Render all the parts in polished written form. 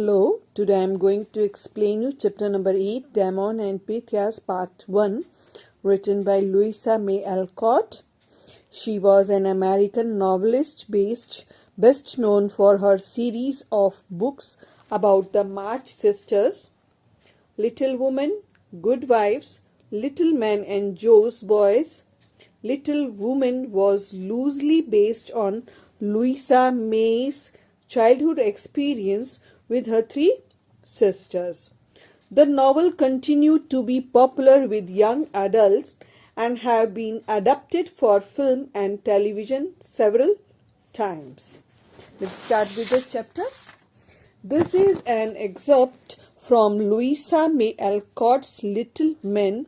Hello, today I am going to explain you chapter number 8, Damon and Pythias, part 1, written by Louisa May Alcott. She was an American novelist best known for her series of books about the March sisters, Little Women, Good Wives, Little Men and Joe's Boys. Little Woman was loosely based on Louisa May's childhood experience with her three sisters. The novel continued to be popular with young adults and have been adapted for film and television several times. Let's start with the chapter. This is an excerpt from Louisa May Alcott's Little Men,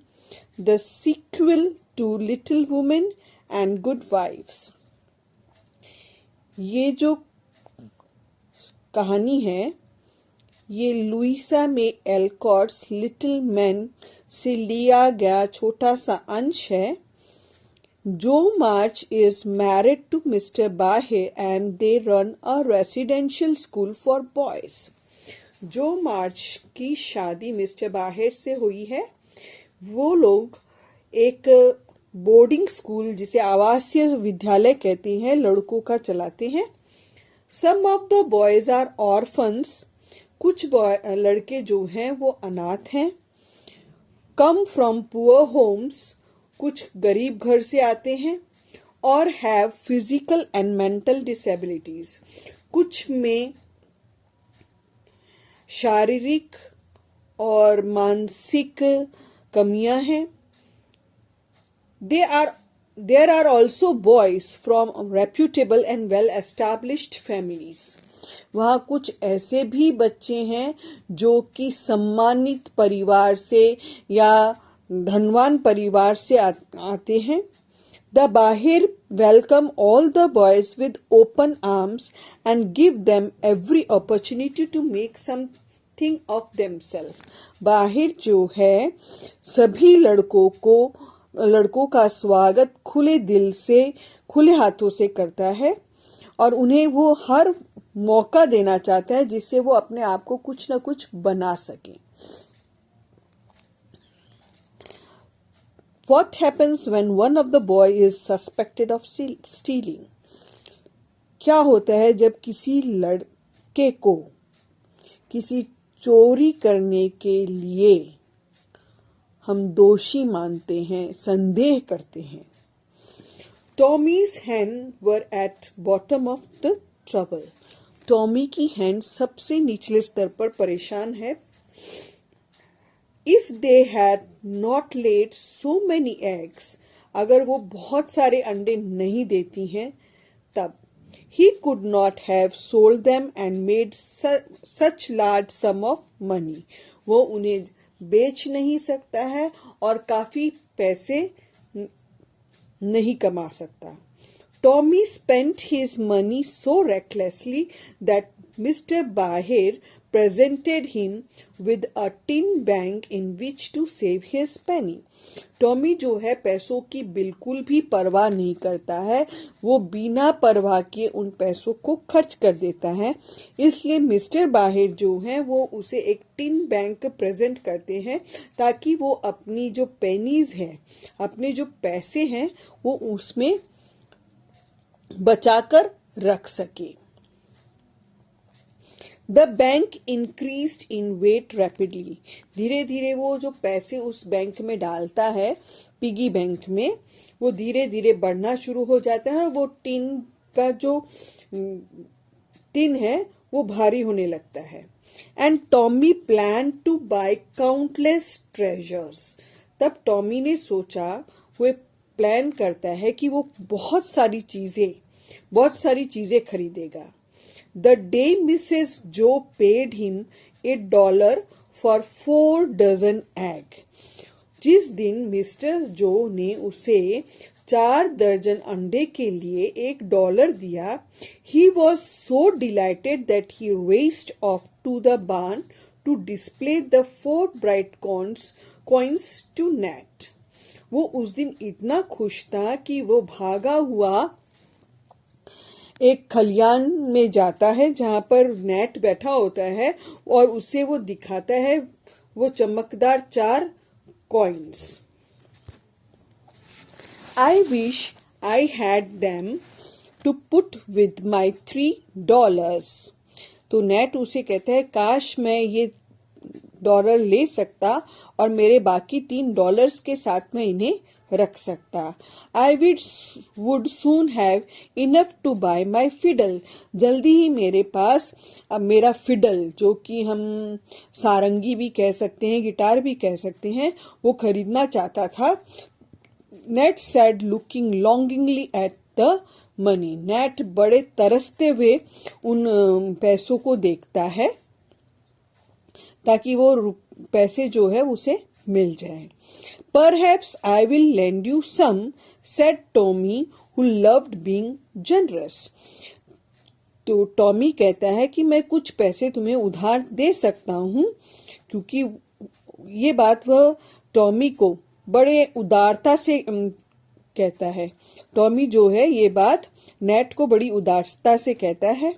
the sequel to Little Women and Good Wives. ये जो कहानी है ये Luisa मे एलकॉट्स little man से लिया गया छोटा सा अंश है. जो मार्च is married to Mr. Baher and they run a residential school for boys. जो मार्च की शादी मिस्टर बाहेर से हुई है वो लोग एक बोर्डिंग स्कूल जिसे आवासीय विद्यालय कहते हैं लड़कों का चलाते हैं. Some of the boys are orphans. कुछ लड़के जो हैं वो अनाथ हैं. Come from poor homes. कुछ गरीब घर से आते हैं. और have physical and mental disabilities. कुछ में शारीरिक और मानसिक कमियां हैं. There are also boys from reputable and well-established families. वहाँ कुछ ऐसे भी बच्चे हैं जो कि सम्मानित परिवार से या धनवान परिवार से आते हैं. The Baher welcome all the boys with open arms and give them every opportunity to make something of themselves. बाहिर जो है सभी लड़कों का स्वागत खुले दिल से खुले हाथों से करता है और उन्हें वो हर मौका देना चाहता है जिससे वो अपने आप को कुछ ना कुछ बना सके. What happens when one of the boy is suspected of stealing? क्या होता है जब किसी लड़के को किसी चोरी करने के लिए हम दोषी मानते हैं, संदेह करते हैं. Tommy's hand were at bottom of the trouble. Tommy की हैंड सबसे निचले स्तर पर परेशान है. If they had not laid so many eggs. अगर वो बहुत सारे अंडे नहीं देती हैं तब he could not have sold them and made such large sum of money. वो उन्हें बेच नहीं सकता है और काफी पैसे नहीं कमा सकता. Tommy spent his money so recklessly that Mr. Baher presented him with a tin bank in which to save his penny. Tommy जो है पैसों की बिल्कुल भी परवाह नहीं करता है. वो बिना परवाह किए उन पैसों को खर्च कर देता है. इसलिए मिस्टर बाहेर जो है वो उसे एक टिन बैंक प्रेजेंट करते हैं ताकि वो अपनी जो पेनीज है अपने जो पैसे हैं वो उसमें बचाकर रख सके. The bank increased in weight rapidly. धीरे धीरे वो जो पैसे उस बैंक में डालता है पिगी बैंक में वो धीरे धीरे बढ़ना शुरू हो जाता है और वो टिन का जो टिन है वो भारी होने लगता है. And Tommy plan to buy countless treasures. तब टॉमी ने सोचा वो प्लान करता है कि वो बहुत सारी चीजें खरीदेगा. The day Mrs. Joe paid him $1 for 4 dozen egg. जिस दिन मिस्टर जो ने उसे 4 दर्जन अंडे के लिए $1 दिया, he was so delighted that he raced off to the barn to display the 4 bright coins to Nat. वो उस दिन इतना खुश था कि वो भागा हुआ एक खलियान में जाता है जहां पर नेट बैठा होता है और उसे वो दिखाता है वो चमकदार 4 coins. I wish I had them to put with my $3। तो नेट उसे कहता है काश मैं ये डॉलर ले सकता और मेरे बाकी $3 के साथ में इन्हें रख सकता। I would soon have enough to buy my fiddle. जल्दी ही मेरे पास अब मेरा फिडल, जो कि हम सारंगी भी कह सकते हैं, गिटार भी कह सकते हैं, वो खरीदना चाहता था। Nat said looking longingly at the money. Nat बड़े तरसते हुए उन पैसों को देखता है ताकि वो पैसे जो है उसे मिल जाए। Perhaps I will lend you some, said Tommy, who loved being generous. तो टॉमी कहता है कि मैं कुछ पैसे तुम्हें उधार दे सकता हूँ, क्योंकि ये बात वह टॉमी को बड़े उदारता से कहता है। टॉमी जो है ये बात नेट को बड़ी उदारता से कहता है।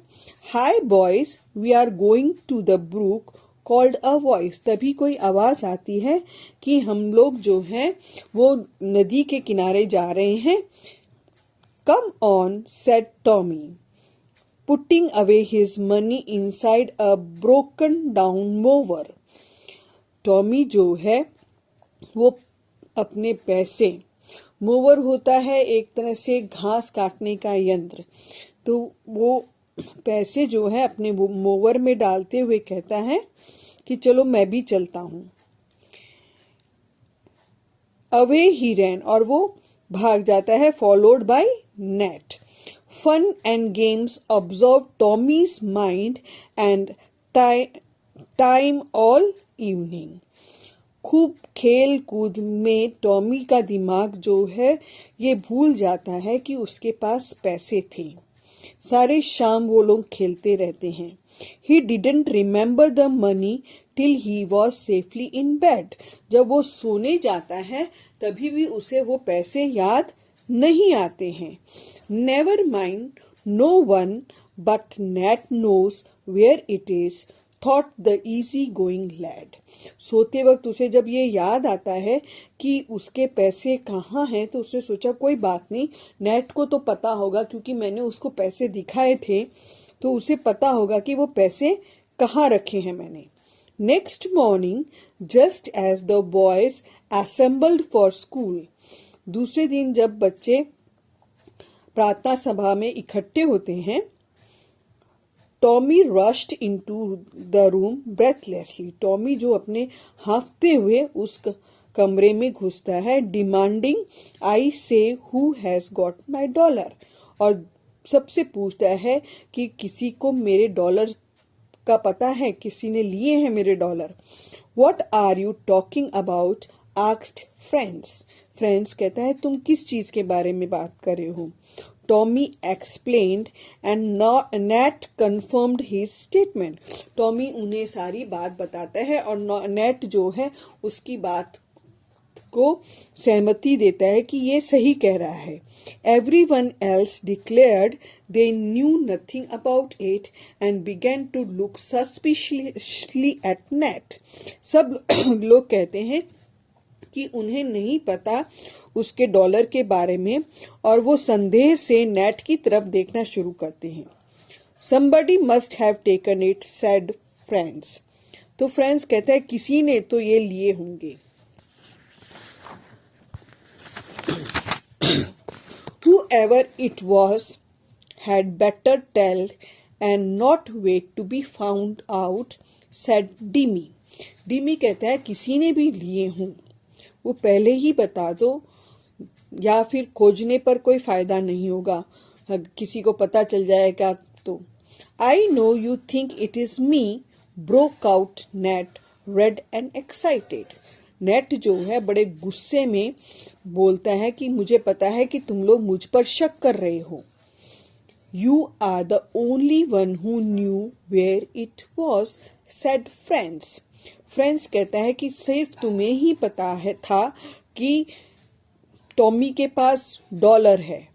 Hi boys, we are going to the brook called a voice. तभी कोई आवाज आती है कि हम लोग जो हैं वो नदी के किनारे जा रहे हैं। Come on, said Tommy, putting away his money inside a broken down mower. Tommy जो है वो अपने पैसे, मोवर होता है एक तरह से घास काटने का यंत्र, तो वो पैसे जो है अपने मोवर में डालते हुए कहता है कि चलो मैं भी चलता हूं। अवे ही रैन, और वो भाग जाता है, followed by Nat. Fun and games observe Tommy's mind and time all evening. खूब खेल कूद में टॉमी का दिमाग जो है ये भूल जाता है कि उसके पास पैसे थे। सारे शाम वो लोग खेलते रहते हैं। He didn't remember the money till he was safely in bed. जब वो सोने जाता है तभी भी उसे वो पैसे याद नहीं आते हैं। Never mind, no one but Nat knows where it is, thought the easy-going lad. सोते वक्त उसे जब ये याद आता है कि उसके पैसे कहाँ हैं, तो उसने सोचा कोई बात नहीं, नेट को तो पता होगा क्योंकि मैंने उसको पैसे दिखाए थे, तो उसे पता होगा कि वो पैसे कहाँ रखे हैं मैंने। Next morning, just as the boys assembled for school. दूसरे दिन जब बच्चे प्रार्थना सभा में इकट्ठे होते हैं, Tommy rushed into the room breathlessly. Tommy जो अपने हाँफते हुए उस कमरे में घुसता है, डिमांडिंग आई से हु हैज गॉट माई $, और सबसे पूछता है कि किसी को मेरे $, का पता है, किसी ने लिए हैं मेरे $। What are you talking about? asked friends. Friends कहता है तुम किस चीज के बारे में बात कर रहे हो। Tommy explained and net confirmed his statement. Tommy उन्हें सारी बात बताता है और नेट जो है उसकी बात को सहमति देता है कि ये सही कह रहा है। Everyone else declared they knew nothing about it and began to look suspiciously at Nat. सब लोग कहते हैं कि उन्हें नहीं पता उसके $, के बारे में और वो संदेह से नेट की तरफ देखना शुरू करते हैं। Somebody must have taken it, said friends. तो फ्रेंड्स कहता है किसी ने तो ये लिए होंगे। Whoever it was had better tell and not wait to be found out, said Dimmy. डिमी कहता है किसी ने भी लिए हों वो पहले ही बता दो या फिर खोजने पर कोई फायदा नहीं होगा, किसी को पता चल जाएगा तो। I know you think it is me, broke out Nat, red and excited. Net जो है बड़े गुस्से में बोलता है कि मुझे पता है कि तुम लोग मुझ पर शक कर रहे हो। You are the only one who knew where it was, said friends. Friends कहता है कि सिर्फ तुम्हें ही पता है था कि टॉमी के पास $, है।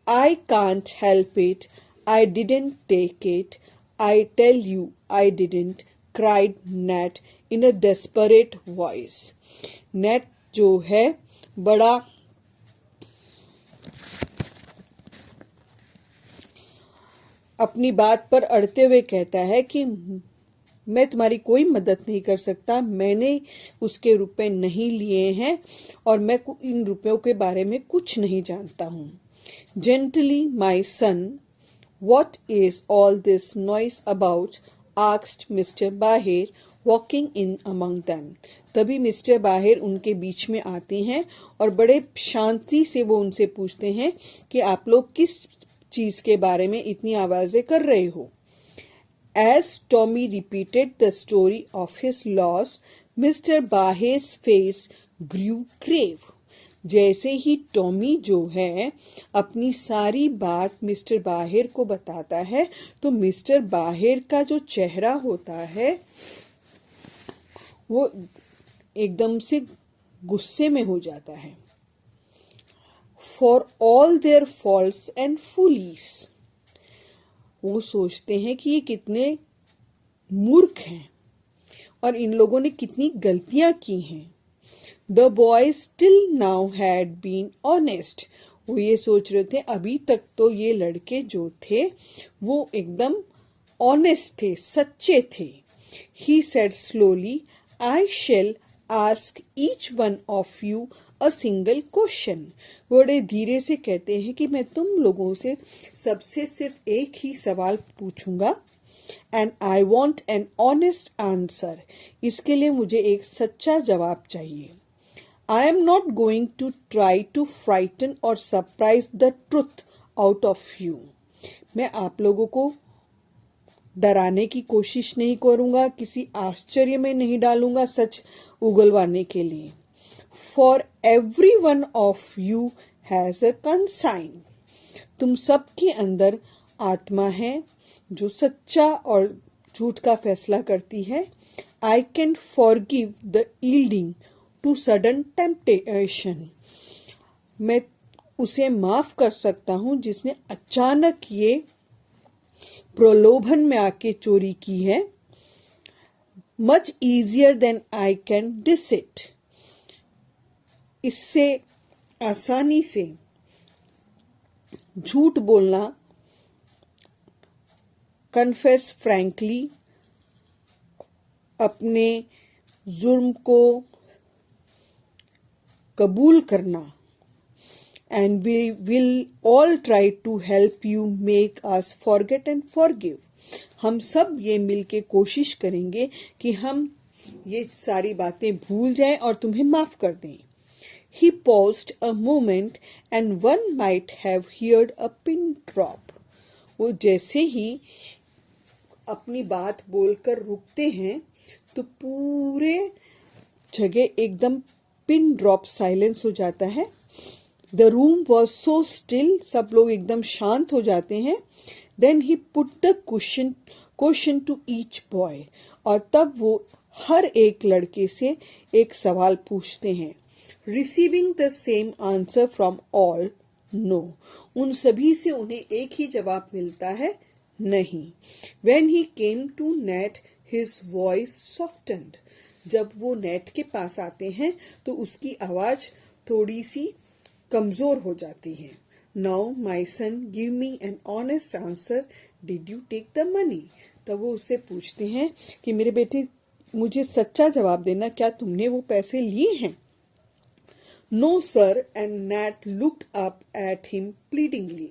I can't help it. I didn't take it. I tell you I didn't, cried Nat in a desperate voice. Nat जो है बड़ा अपनी बात पर अड़ते हुए कहता है कि मैं तुम्हारी कोई मदद नहीं कर सकता, मैंने उसके रुपए नहीं लिए हैं और मैं इन रुपयों के बारे में कुछ नहीं जानता हूँ. Gently, my son, what is all this noise about? asked Mr. Bahir, walking in among them. तभी मिस्टर बाहिर उनके बीच में आते हैं और बड़े शांति से वो उनसे पूछते हैं कि आप लोग किस चीज के बारे में इतनी आवाजें कर रहे हो. As Tommy repeated the story of his loss, Mr. Bahir's face grew grave. जैसे ही टॉमी जो है अपनी सारी बात मिस्टर बाहिर को बताता है तो मिस्टर बाहिर का जो चेहरा होता है वो एकदम से गुस्से में हो जाता है. For all their faults and follies, वो सोचते हैं कि ये कितने मूर्ख हैं और इन लोगों ने कितनी गलतियां की हैं. The boys till now had been honest. वो ये सोच रहे थे अभी तक तो ये लड़के जो थे वो एकदम ऑनेस्ट थे, सच्चे थे. He said slowly, I shall ask each one of you a single question. बड़े धीरे से कहते हैं कि मैं तुम लोगों से सबसे सिर्फ एक ही सवाल पूछूंगा. And I want an honest answer. इसके लिए मुझे एक सच्चा जवाब चाहिए. I am not going to try to frighten or surprise the truth out of you. मैं आप लोगों को डराने की कोशिश नहीं करूंगा, किसी आश्चर्य में नहीं डालूंगा सच उगलवाने के लिए. For every one of you has a consign. तुम सबके अंदर आत्मा है जो सच्चा और झूठ का फैसला करती है. I can forgive the yielding to sudden temptation. मैं उसे माफ कर सकता हूं जिसने अचानक ये प्रलोभन में आके चोरी की है. Much easier than I can deceit. इससे आसानी से झूठ बोलना, confess frankly, अपने जुर्म को कबूल करना. And we will all try to help you make us forget and forgive. हम सब ये मिलके कोशिश करेंगे कि हम ये सारी बातें भूल जाएं और तुम्हें माफ कर दें. He paused a moment and one might have heard a pin drop. वो जैसे ही अपनी बात बोलकर रुकते हैं तो पूरे जगह एकदम पिन ड्रॉप साइलेंस हो जाता है. The room was so still, सब लोग एकदम शांत हो जाते हैं. Then he put the question to each boy, और तब वो हर एक लड़के से एक सवाल पूछते हैं. Receiving the same answer from all, no. उन सभी से उन्हें एक ही जवाब मिलता है, नहीं. When he came to Nat his voice softened. जब वो नेट के पास आते हैं तो उसकी आवाज थोड़ी सी कमजोर हो जाती है. Now my son give me an honest answer, did you take the money. तब वो उससे पूछते हैं कि मेरे बेटे मुझे सच्चा जवाब देना, क्या तुमने वो पैसे लिए हैं. No sir, and Nat looked up at him pleadingly.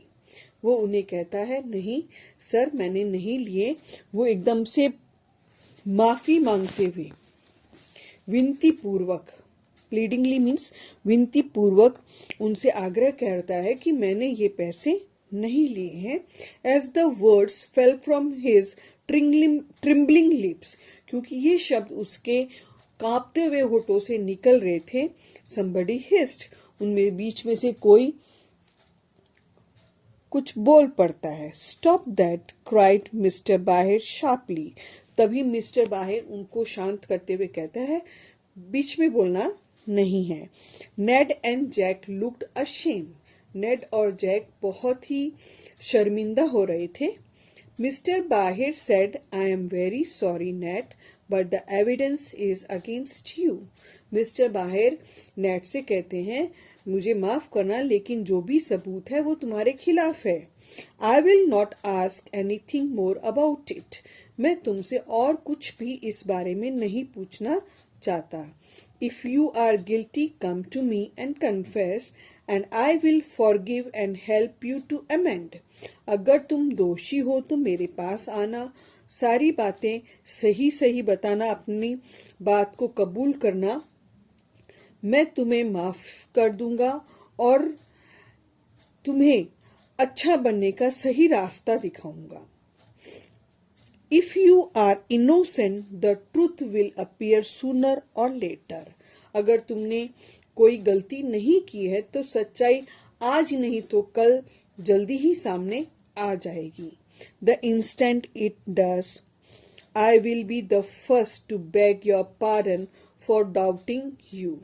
वो उन्हें कहता है, नहीं सर मैंने नहीं लिए. वो एकदम से माफी मांगते हुए विनती पूर्वक, प्लीडिंगली मीन्स विनती पूर्वक उनसे आग्रह करता है कि मैंने ये पैसे नहीं लिए हैं. As the words fell from his trembling lips, क्योंकि ये शब्द उसके कांपते हुए होठों से निकल रहे थे. somebody hissed, उनमें बीच में से कोई कुछ बोल पड़ता है. स्टॉप दैट, क्राइड मिस्टर बाहिर शार्पली. तभी मिस्टर बाहिर उनको शांत करते हुए कहता है, बीच में बोलना नहीं है. नेड एंड जैक लुक्ड अशेम्ड. नेड और जैक बहुत ही शर्मिंदा हो रहे थे। मिस्टर बाहिर said, I am very sorry, Ned, but the evidence is against you. Mister बाहिर नेड से कहते हैं, मुझे माफ करना, लेकिन जो भी सबूत है वो तुम्हारे खिलाफ है। I will not ask anything more about it. मैं तुमसे और कुछ भी इस बारे में नहीं पूछना चाहता। If you are guilty, come to me and confess, and I will forgive and help you to amend. अगर तुम दोषी हो तो मेरे पास आना, सारी बातें सही सही बताना, अपनी बात को कबूल करना, मैं तुम्हें माफ कर दूंगा और तुम्हें अच्छा बनने का सही रास्ता दिखाऊंगा। If you are innocent, the truth will appear sooner or later. अगर तुमने कोई गलती नहीं की है तो सच्चाई आज नहीं तो कल जल्दी ही सामने आ जाएगी। The instant it does, I will be the first to beg your pardon for doubting you.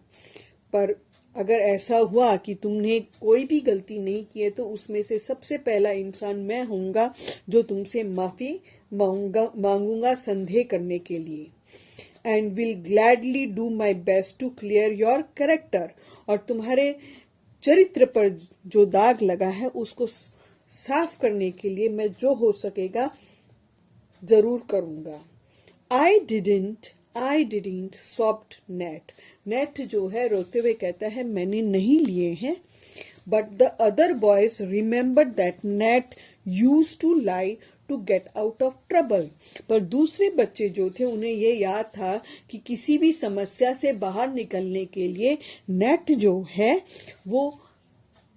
पर अगर ऐसा हुआ कि तुमने कोई भी गलती नहीं की है तो उसमें से सबसे पहला इंसान मैं होऊंगा जो तुमसे माफी मांगूंगा संदेह करने के लिए। And will gladly do my best to clear your character, और तुम्हारे चरित्र पर जो दाग लगा है उसको साफ करने के लिए मैं जो हो सकेगा जरूर करूंगा। I didn't soft net. Net जो है रोते हुए कहता है, मैंने नहीं लिए हैं। But the other boys remember that Nat use to lie to get out of trouble. पर दूसरे बच्चे जो थे उन्हें ये याद था कि किसी भी समस्या से बाहर निकलने के लिए नेट जो है वो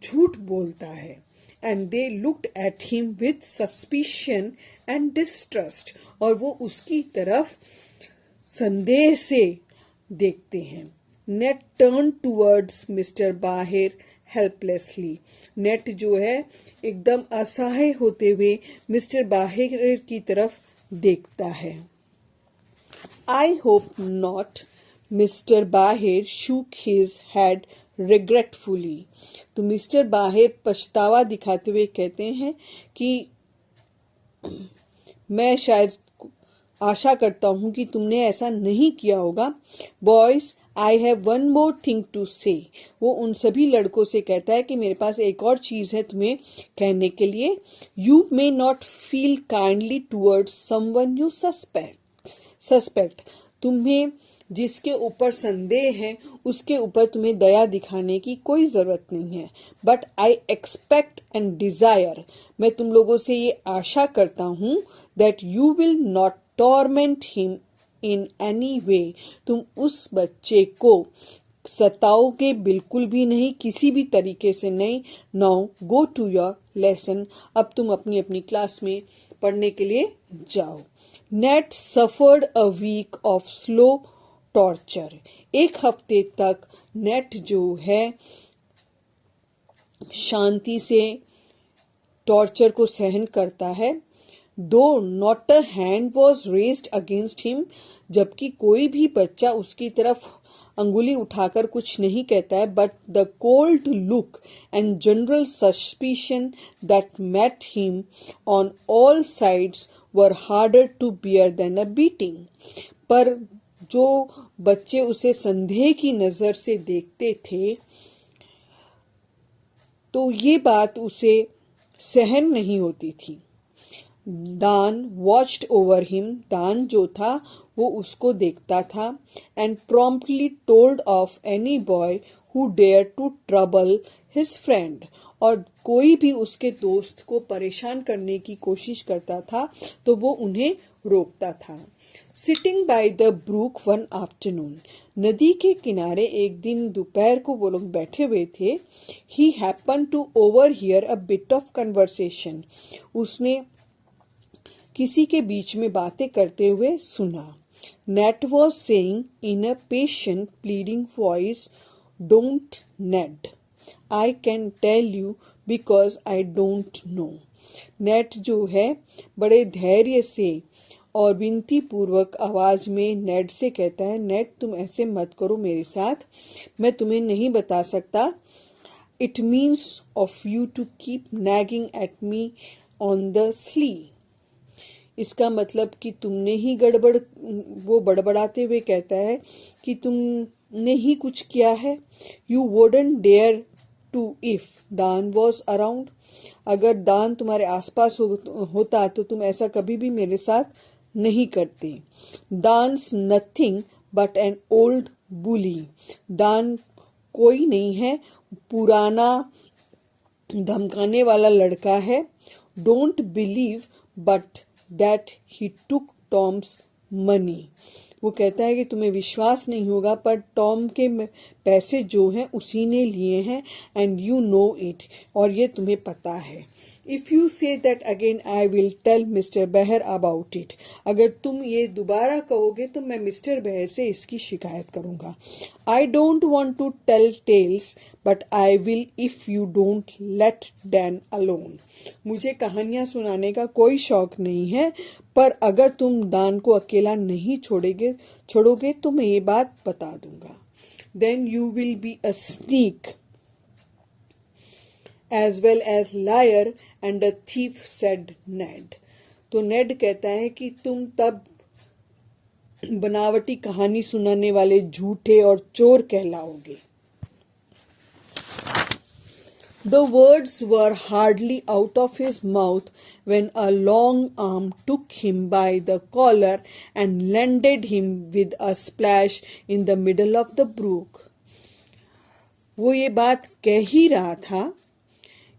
झूठ बोलता है। And they looked at him with suspicion and distrust, और वो उसकी तरफ संदेह से देखते हैं। नेट टर्न टूवर्ड्स मिस्टर बाहिर हेल्पलेसली। नेट जो है एकदम असहाय होते हुए मिस्टर बाहिर की तरफ देखता है। आई होप नॉट, मिस्टर बाहिर शूक हिज हेड रिग्रेटफुली। तो मिस्टर बाहिर पछतावा दिखाते हुए कहते हैं कि मैं शायद आशा करता हूं कि तुमने ऐसा नहीं किया होगा। Boys, I have one more thing to say. वो उन सभी लड़कों से कहता है कि मेरे पास एक और चीज है तुम्हें कहने के लिए। You may not feel kindly towards someone you suspect. तुम्हें जिसके ऊपर संदेह है उसके ऊपर तुम्हें दया दिखाने की कोई जरूरत नहीं है। But I expect and desire, मैं तुम लोगों से ये आशा करता हूं that you will not torment him in any way. तुम उस बच्चे को सताओगे बिल्कुल भी नहीं, किसी भी तरीके से नहीं। Now go to your lesson. अब तुम अपनी अपनी क्लास में पढ़ने के लिए जाओ। Nat suffered a week of slow torture. एक हफ्ते तक नेट जो है शांति से टॉर्चर को सहन करता है। दो not a hand was raised against him, जबकि कोई भी बच्चा उसकी तरफ अंगुली उठाकर कुछ नहीं कहता है। But the cold look and general suspicion that met him on all sides were harder to bear than a beating. पर जो बच्चे उसे संदेह की नजर से देखते थे तो ये बात उसे सहन नहीं होती थी। दान वॉच्ड ओवर हिम। दान जो था वो उसको देखता था। And promptly told off any boy who dare to trouble his friend. और कोई भी उसके दोस्त को परेशान करने की कोशिश करता था तो वो उन्हें रोकता था। Sitting by the brook one afternoon. नदी के किनारे एक दिन दोपहर को वो लोग बैठे हुए थे। He happen to overhear a bit of conversation. उसने किसी के बीच में बातें करते हुए सुना। Nat was saying in a patient pleading voice, don't Nat, I can tell you because I don't know. Nat जो है बड़े धैर्य से और विनती पूर्वक आवाज में नेट से कहता है, नेट तुम ऐसे मत करो मेरे साथ, मैं तुम्हें नहीं बता सकता, It means of you to keep nagging at me on the sly. इसका मतलब कि तुमने ही गड़बड़, वो बड़बड़ाते हुए कहता है कि तुमने ही कुछ किया है. You wouldn't dare to if दान was around. अगर दान तुम्हारे आसपास होता तो तुम ऐसा कभी भी मेरे साथ नहीं करते. Dan's nothing but an old bully. Dan कोई नहीं है, पुराना धमकाने वाला लड़का है. Don't believe but that he took Tom's money. वो कहता है कि तुम्हें विश्वास नहीं होगा पर टॉम के पैसे जो हैं उसी ने लिए हैं. एंड यू नो इट, और ये तुम्हें पता है. If you say that again I will tell mister Bhaer about it. अगर तुम ये दोबारा कहोगे तो मैं मिस्टर बेहर से इसकी शिकायत करूंगा. I don't want to tell tales but I will if you don't let Dan alone. मुझे कहानियां सुनाने का कोई शौक नहीं है, पर अगर तुम दान को अकेला नहीं छोड़ोगे तो मैं ये बात बता दूंगा. Then you will be a sneak as well as liar and a thief, said Ned. तो नेड कहता है कि तुम तब बनावटी कहानी सुनाने वाले झूठे और चोर कहलाओगे. The words were hardly out of his mouth when a long arm took him by the collar and landed him with a splash in the middle of the brook. वो ये बात कह ही रहा था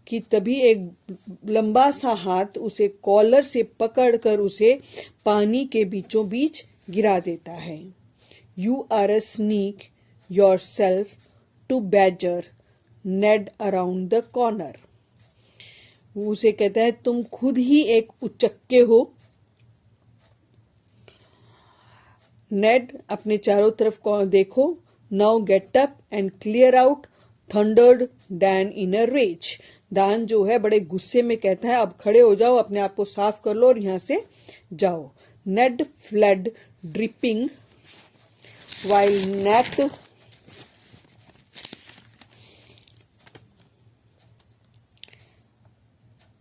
कि तभी एक लंबा सा हाथ उसे कॉलर से पकड़कर उसे पानी के बीचों बीच गिरा देता है. You are a sneak yourself to badger Ned around the corner. वो उसे कहता है तुम खुद ही एक उचक्के हो. नेड अपने चारों तरफ देखो. Now get up and clear out, thundered Dan in a rage. Dan जो है बड़े गुस्से में कहता है अब खड़े हो जाओ, अपने आप को साफ कर लो और यहां से जाओ. Ned fled dripping while Nat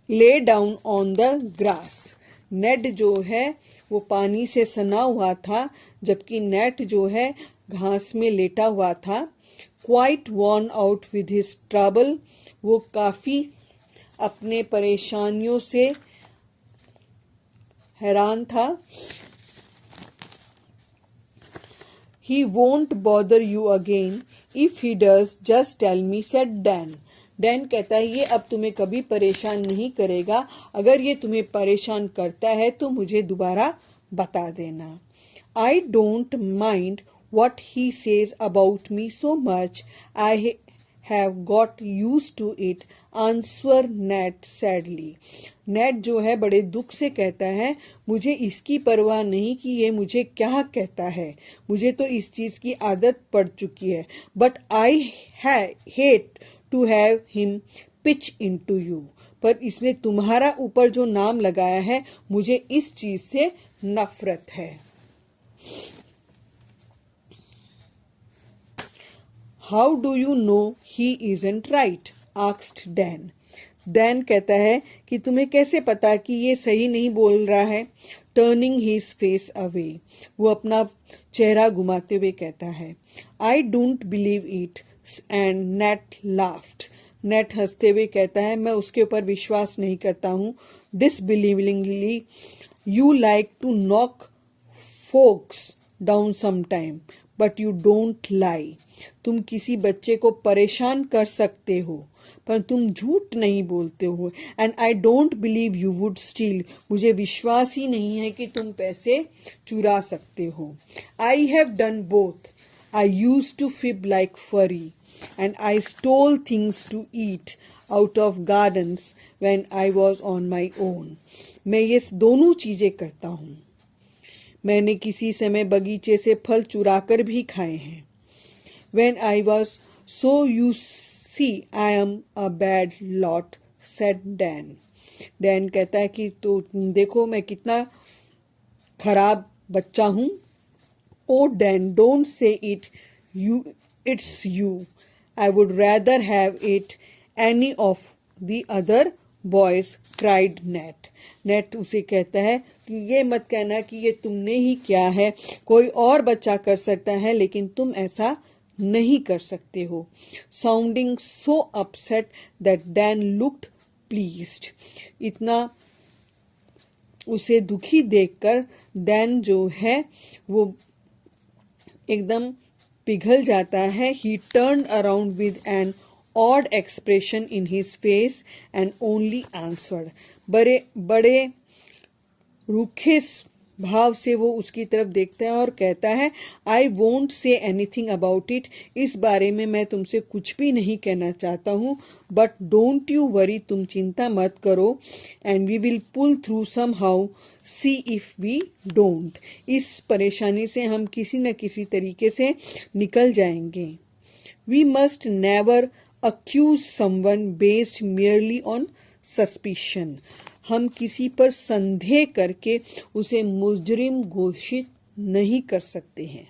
lay down on the grass. Ned जो है वो पानी से सना हुआ था जबकि नेट जो है घास में लेटा हुआ था. Quite worn out with his trouble. वो काफी अपने परेशानियों से हैरान था. He won't bother you again. If he does, just tell me, said Dan. Dan कहता है ये अब तुम्हें कभी परेशान नहीं करेगा. अगर ये तुम्हें परेशान करता है तो मुझे दोबारा बता देना. I don't mind what he says about me so much. I have got used to it, answered Ned sadly. नेड जो है बड़े दुख से कहता है मुझे इसकी परवाह नहीं कि ये मुझे क्या कहता है, मुझे तो इस चीज की आदत पड़ चुकी है. But I hate to have him pitch into you. पर इसने तुम्हारा ऊपर जो नाम लगाया है मुझे इस चीज से नफरत है. How do you know he isn't right? asked Dan. Dan कहता है कि तुम्हें कैसे पता कि ये सही नहीं बोल रहा है. Turning his face away. वो अपना चेहरा घुमाते हुए कहता है I don't believe it. And Nat laughed. Nat हंसते हुए कहता है मैं उसके ऊपर विश्वास नहीं करता हूँ. Disbelievingly, you like to knock folks down sometime, but you don't lie. तुम किसी बच्चे को परेशान कर सकते हो पर तुम झूठ नहीं बोलते हो. And I don't believe you would steel. मुझे विश्वास ही नहीं है कि तुम पैसे चुरा सकते हो. I have done both. I used to fib like fury and I stole things to eat out of gardens when I was on my own. मैं ये दोनों चीजें करता हूँ. मैंने किसी समय बगीचे से फल चुराकर भी खाए हैं. When I was so you see I am a bad lot, said Dan. Dan कहता है कि तो देखो मैं कितना खराब बच्चा हूँ. Oh Dan, don't say it. It's you. I would rather have it any of the other boys, cried net. Net उसे कहता है कि ये मत कहना कि ये तुमने ही किया है, कोई और बच्चा कर सकता है लेकिन तुम ऐसा नहीं कर सकते हो। Sounding so upset that Dan looked pleased. इतना उसे दुखी देखकर डैन जो है वो एकदम पिघल जाता है। He turned around with an odd expression in his face and only answered. बड़े रूखे भाव से वो उसकी तरफ देखता है और कहता है, I won't say anything about it. इस बारे में मैं तुमसे कुछ भी नहीं कहना चाहता हूँ, but don't you worry, तुम चिंता मत करो, and we will pull through somehow, see if we don't. इस परेशानी से हम किसी न किसी तरीके से निकल जाएंगे। We must never accuse someone based merely on suspicion. हम किसी पर संदेह करके उसे मुजरिम घोषित नहीं कर सकते हैं।